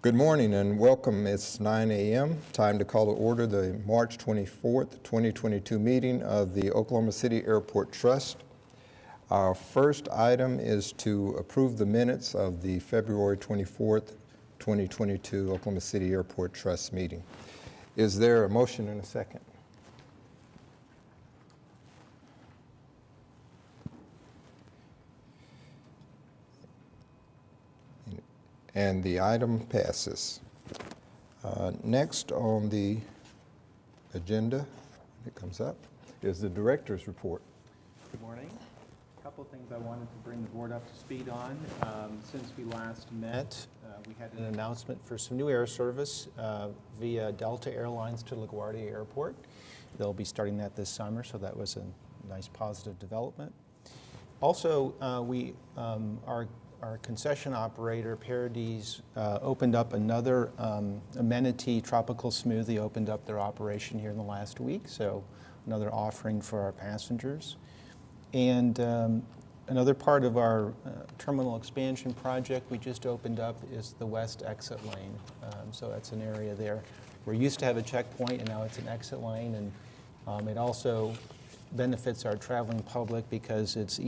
Good morning and welcome. It's 9 a.m. Time to call to order the March 24th, 2022 meeting of the Oklahoma City Airport Trust. Our first item is to approve the minutes of the February 24th, 2022 Oklahoma City Airport Trust meeting. Is there a motion and a second? And the item passes. Next on the agenda, it comes up, is the director's report. Good morning. A couple of things I wanted to bring the board up to speed on. Since we last met, we had an announcement for some new air service via Delta Airlines to LaGuardia Airport. They'll be starting that this summer, so that was a nice positive development. Also, our concession operator, Paradies, opened up another amenity, Tropical Smoothie, opened up their operation here in the last week, so another offering for our passengers. And another part of our terminal expansion project we just opened up is the west exit lane. So that's an area there. We used to have a checkpoint, and now it's an exit lane, and it also benefits our traveling public because it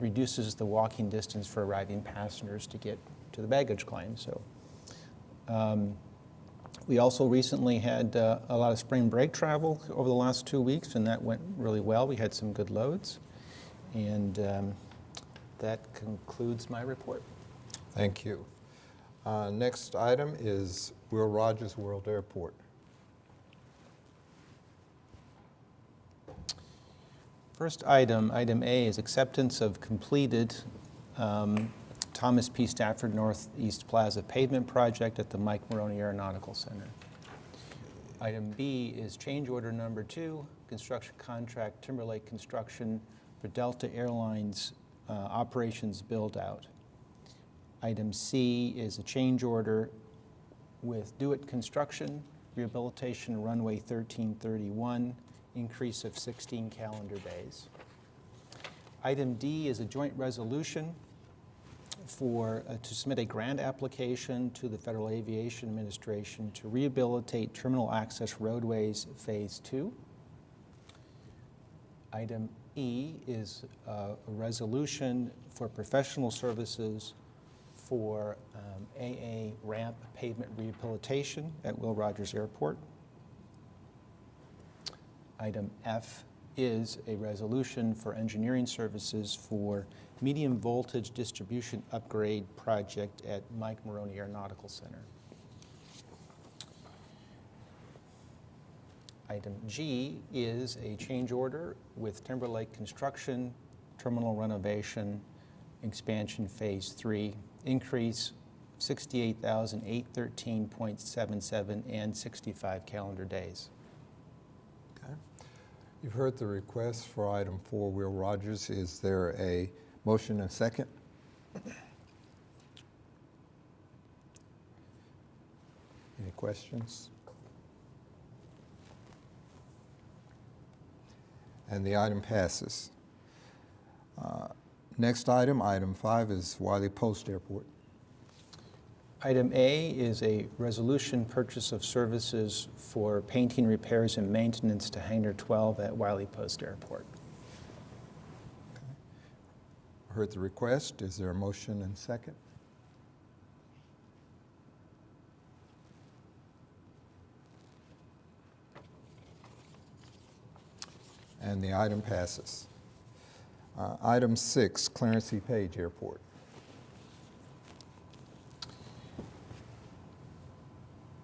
reduces the walking distance for arriving passengers to get to the baggage claim. So we also recently had a lot of spring break travel over the last 2 weeks, and that went really well. We had some good loads, and that concludes my report. Thank you. Next item is Will Rogers World Airport. First item A, is acceptance of completed Thomas P. Stafford Northeast Plaza pavement project at the Mike Maroney Aeronautical Center. Item B is change order number 2, construction contract Timberlake Construction for Delta Airlines operations build out. Item C is a change order with Do-It Construction, rehabilitation runway 1331, increase of 16 calendar days. Item D is a joint resolution to submit a grant application to the Federal Aviation Administration to rehabilitate terminal access roadways phase 2. Item E is a resolution for professional services for AA ramp pavement rehabilitation at Will Rogers Airport. Item F is a resolution for engineering services for medium voltage distribution upgrade project at Mike Maroney Aeronautical Center. Item G is a change order with Timberlake Construction, terminal renovation, expansion phase 3, increase 68,813.77 and 65 calendar days. You've heard the request for item 4, Will Rogers. Is there a motion and second? Any questions? And the item passes. Next item, item 5, is Wiley Post Airport. Item A is a resolution purchase of services for painting, repairs, and maintenance to Hangar 12 at Wiley Post Airport. Okay. Heard the request. Is there a motion and second? And the item passes. Item 6, Clarence C. Page Airport.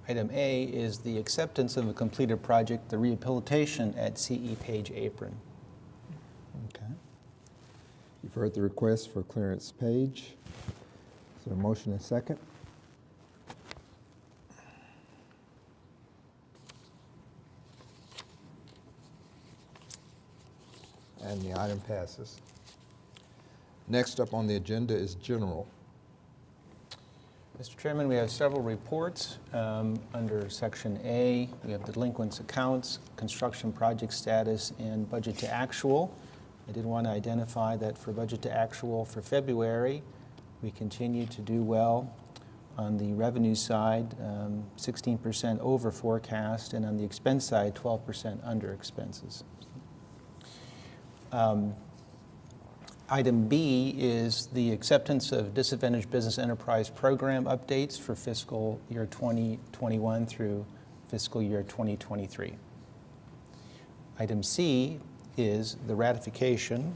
Item A is the acceptance of a completed project, the rehabilitation at C.E. Page Apron. Okay. You've heard the request for Clarence Page. Is there a motion and second? And the item passes. Next up on the agenda is general. Mr. Chairman, we have several reports under Section A. We have delinquents accounts, construction project status, and budget to actual. I did want to identify that for budget to actual for February, we continue to do well. On the revenue side, 16% over forecast, and on the expense side, 12% under expenses. Item B is the acceptance of disadvantaged business enterprise program updates for fiscal year 2021 through fiscal year 2023. Item C is the ratification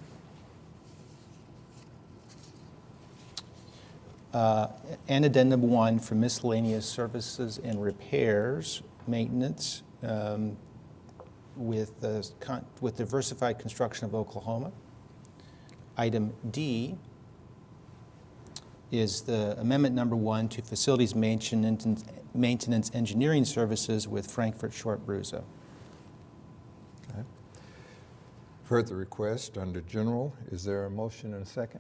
and addendum 1 for miscellaneous services and repairs, maintenance with Diversified Construction of Oklahoma. Item D is the amendment number 1 to facilities maintenance engineering services with Frankfurt Short Bruza. Okay. Heard the request under general. Is there a motion and a second?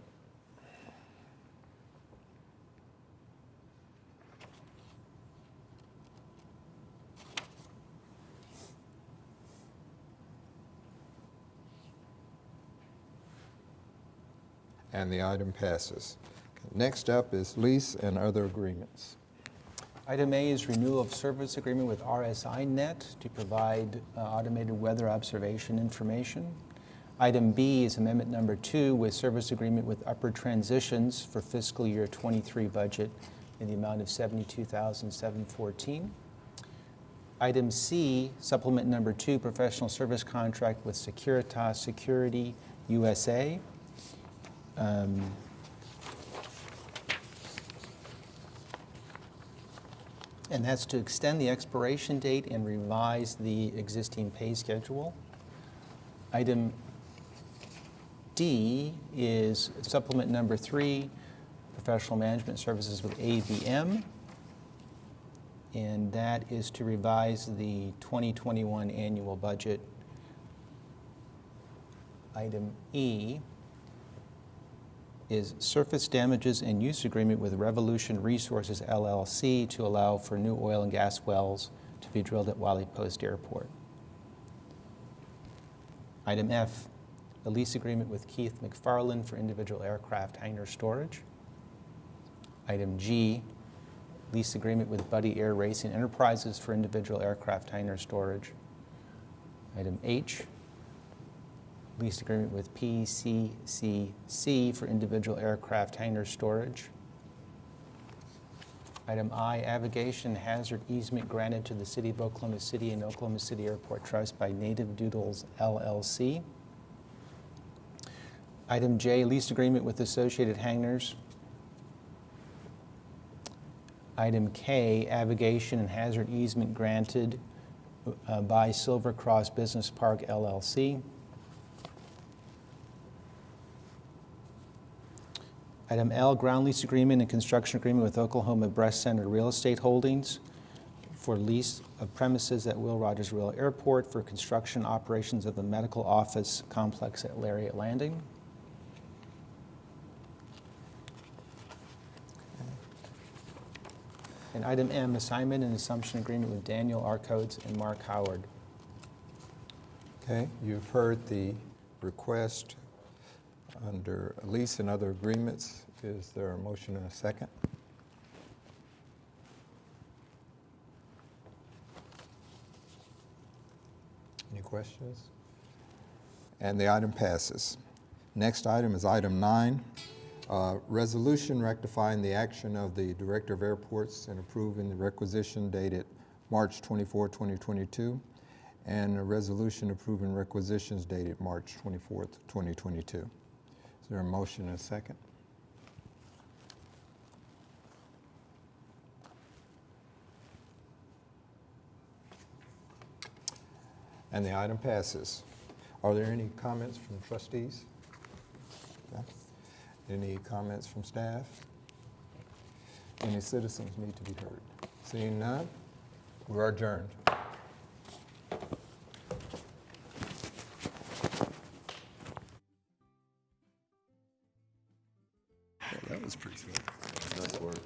And the item passes. Next up is lease and other agreements. Item A is renewal of service agreement with RSI Net to provide automated weather observation information. Item B is amendment number 2 with service agreement with Upper Transitions for fiscal year 23 budget in the amount of $72,714. Item C, supplement number 2, professional service contract with Securitas Security USA. And that's to extend the expiration date and revise the existing pay schedule. Item D is supplement number 3, professional management services with AVM. And that is to revise the 2021 annual budget. Item E is surface damages and use agreement with Revolution Resources LLC to allow for new oil and gas wells to be drilled at Wiley Post Airport. Item F, a lease agreement with Keith McFarland for individual aircraft hangar storage. Item G, lease agreement with Buddy Air Racing Enterprises for individual aircraft hangar storage. Item H, lease agreement with PCCC for individual aircraft hangar storage. Item I, aviation hazard easement granted to the City of Oklahoma City and Oklahoma City Airport Trust by Native Doodles LLC. Item J, lease agreement with Associated Hangars. Item K, aviation and hazard easement granted by Silver Cross Business Park LLC. Item L, ground lease agreement and construction agreement with Oklahoma Breast Center Real Estate Holdings for lease of premises at Will Rogers Real Airport for construction operations of the medical office complex at Lariat Landing. And item M, assignment and assumption agreement with Daniel Arcodes and Mark Howard. Okay, you've heard the request under lease and other agreements. Is there a motion and a second? Any questions? And the item passes. Next item is item 9, resolution rectifying the action of the Director of Airports and approving the requisition dated March 24, 2022, and a resolution approving requisitions dated March 24, 2022. Is there a motion and a second? And the item passes. Are there any comments from trustees? Okay. Any comments from staff? Any citizens need to be heard? Seeing none, we're adjourned. That was pretty good. Nice work.